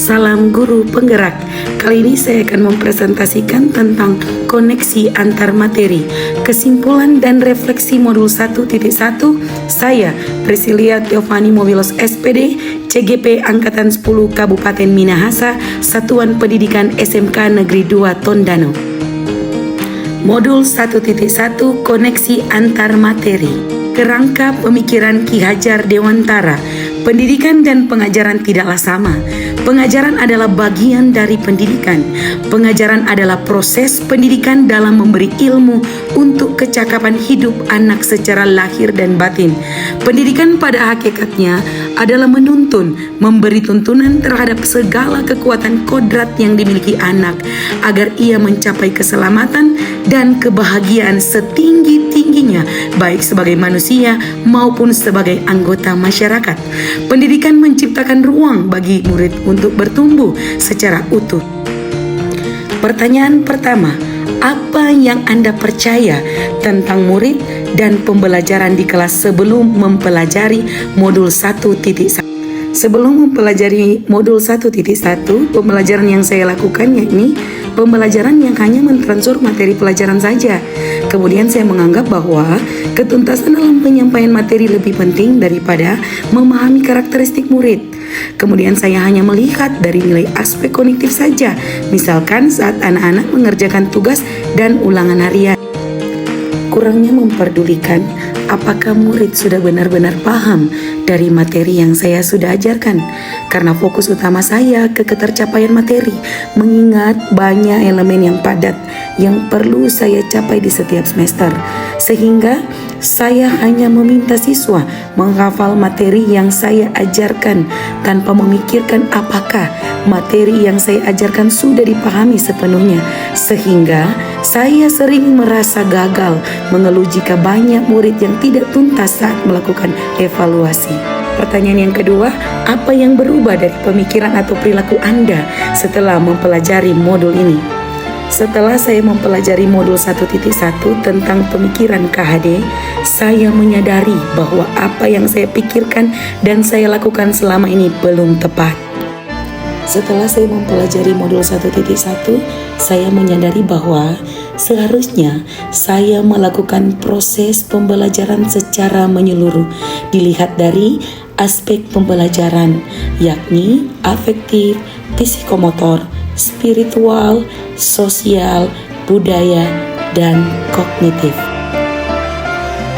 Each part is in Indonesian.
Salam guru penggerak. Kali ini saya akan mempresentasikan tentang koneksi antar materi, kesimpulan dan refleksi modul 1.1. Saya, Priscilia Teofani Mobilos SPD, CGP Angkatan 10 Kabupaten Minahasa, Satuan Pendidikan SMK Negeri 2 Tondano. Modul 1.1 Koneksi antar materi. Kerangka pemikiran Ki Hajar Dewantara, pendidikan dan pengajaran tidaklah sama. Pengajaran adalah bagian dari pendidikan. Pengajaran adalah proses pendidikan dalam memberi ilmu untuk kecakapan hidup anak secara lahir dan batin. Pendidikan pada hakikatnya adalah menuntun, memberi tuntunan terhadap segala kekuatan kodrat yang dimiliki anak agar ia mencapai keselamatan dan kebahagiaan setinggi-tingginya, baik sebagai manusia maupun sebagai anggota masyarakat. Pendidikan menciptakan ruang bagi murid untuk bertumbuh secara utuh. Pertanyaan pertama, apa yang Anda percaya tentang murid dan pembelajaran di kelas sebelum mempelajari modul 1.1? Sebelum mempelajari modul 1.1, pembelajaran yang saya lakukan yakni pembelajaran yang hanya mentransfer materi pelajaran saja. Kemudian saya menganggap bahwa ketuntasan dalam penyampaian materi lebih penting daripada memahami karakteristik murid. Kemudian saya hanya melihat dari nilai aspek kognitif saja, misalkan saat anak-anak mengerjakan tugas dan ulangan harian. Kurangnya memperdulikan apakah murid sudah benar-benar paham dari materi yang saya sudah ajarkan, karena fokus utama saya ke ketercapaian materi, mengingat banyak elemen yang padat yang perlu saya capai di setiap semester, sehingga saya hanya meminta siswa menghafal materi yang saya ajarkan tanpa memikirkan apakah materi yang saya ajarkan sudah dipahami sepenuhnya, sehingga saya sering merasa gagal, mengeluh jika banyak murid yang tidak tuntas saat melakukan evaluasi. Pertanyaan yang kedua, apa yang berubah dari pemikiran atau perilaku Anda setelah mempelajari modul ini? Setelah saya mempelajari modul 1.1 tentang pemikiran KHD, saya menyadari bahwa apa yang saya pikirkan dan saya lakukan selama ini belum tepat. Setelah saya mempelajari modul 1.1, saya menyadari bahwa seharusnya saya melakukan proses pembelajaran secara menyeluruh, dilihat dari aspek pembelajaran, yakni afektif, psikomotor, spiritual, sosial, budaya, dan kognitif.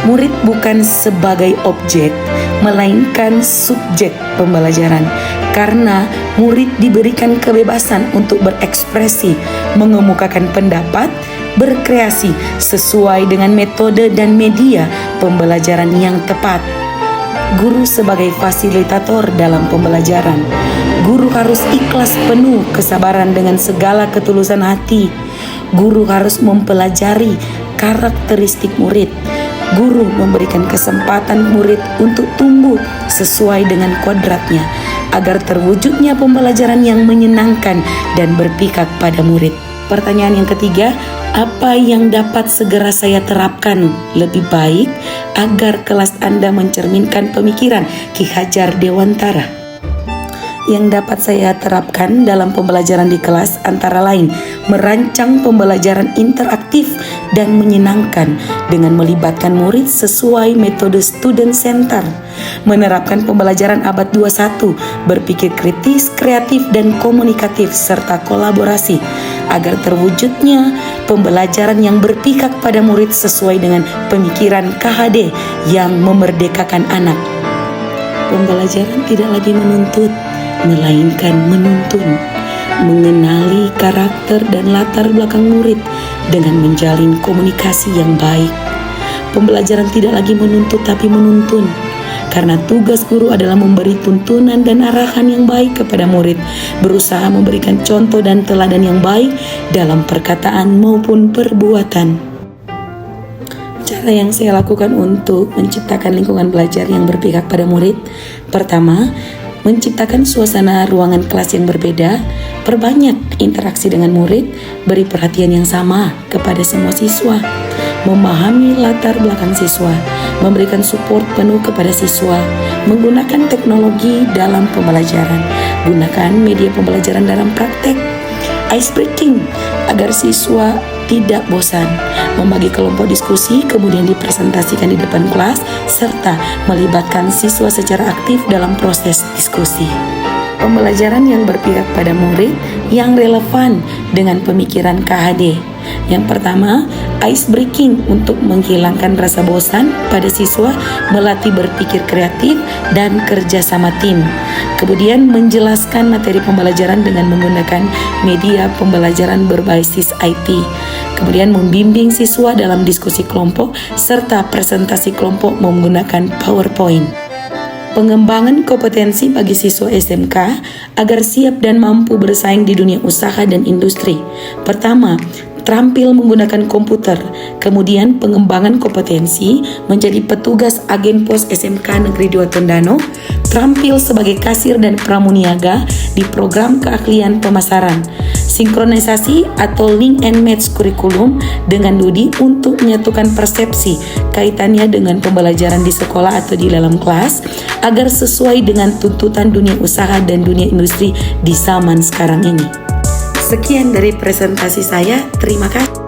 Murid bukan sebagai objek, melainkan subjek pembelajaran, karena murid diberikan kebebasan untuk berekspresi, mengemukakan pendapat, berkreasi sesuai dengan metode dan media pembelajaran yang tepat. Guru sebagai fasilitator dalam pembelajaran. Guru harus ikhlas penuh kesabaran dengan segala ketulusan hati. Guru harus mempelajari karakteristik murid. Guru memberikan kesempatan murid untuk tumbuh sesuai dengan kodratnya, agar terwujudnya pembelajaran yang menyenangkan dan berpihak pada murid. Pertanyaan yang ketiga, apa yang dapat segera saya terapkan lebih baik agar kelas Anda mencerminkan pemikiran Ki Hajar Dewantara? Yang dapat saya terapkan dalam pembelajaran di kelas antara lain merancang pembelajaran interaktif dan menyenangkan dengan melibatkan murid sesuai metode student center, menerapkan pembelajaran abad 21, berpikir kritis, kreatif, dan komunikatif, serta kolaborasi, agar terwujudnya pembelajaran yang berpihak pada murid sesuai dengan pemikiran KHD yang memerdekakan anak. Pembelajaran tidak lagi menuntut, melainkan menuntun, mengenali karakter dan latar belakang murid dengan menjalin komunikasi yang baik. Pembelajaran tidak lagi menuntut tapi menuntun, karena tugas guru adalah memberi tuntunan dan arahan yang baik kepada murid, berusaha memberikan contoh dan teladan yang baik dalam perkataan maupun perbuatan. Cara yang saya lakukan untuk menciptakan lingkungan belajar yang berpihak pada murid, pertama, menciptakan suasana ruangan kelas yang berbeda, perbanyak interaksi dengan murid, beri perhatian yang sama kepada semua siswa. memahami latar belakang siswa, memberikan support penuh kepada siswa, menggunakan teknologi dalam pembelajaran, gunakan media pembelajaran dalam praktek, ice breaking agar siswa tidak bosan, membagi kelompok diskusi kemudian dipresentasikan di depan kelas, serta melibatkan siswa secara aktif dalam proses diskusi. Pembelajaran yang berpihak pada murid yang relevan dengan pemikiran KHD. Yang pertama, ice breaking untuk menghilangkan rasa bosan pada siswa, melatih berpikir kreatif dan kerja sama tim. Kemudian menjelaskan materi pembelajaran dengan menggunakan media pembelajaran berbasis IT. Kemudian membimbing siswa dalam diskusi kelompok serta presentasi kelompok menggunakan PowerPoint. Pengembangan kompetensi bagi siswa SMK agar siap dan mampu bersaing di dunia usaha dan industri. Pertama, terampil menggunakan komputer. Kemudian pengembangan kompetensi menjadi petugas agen pos SMK Negeri 2 Tondano, terampil sebagai kasir dan pramuniaga di program keahlian pemasaran. Sinkronisasi atau link and match kurikulum dengan Dudi untuk menyatukan persepsi kaitannya dengan pembelajaran di sekolah atau di dalam kelas agar sesuai dengan tuntutan dunia usaha dan dunia industri di zaman sekarang ini. Sekian dari presentasi saya, terima kasih.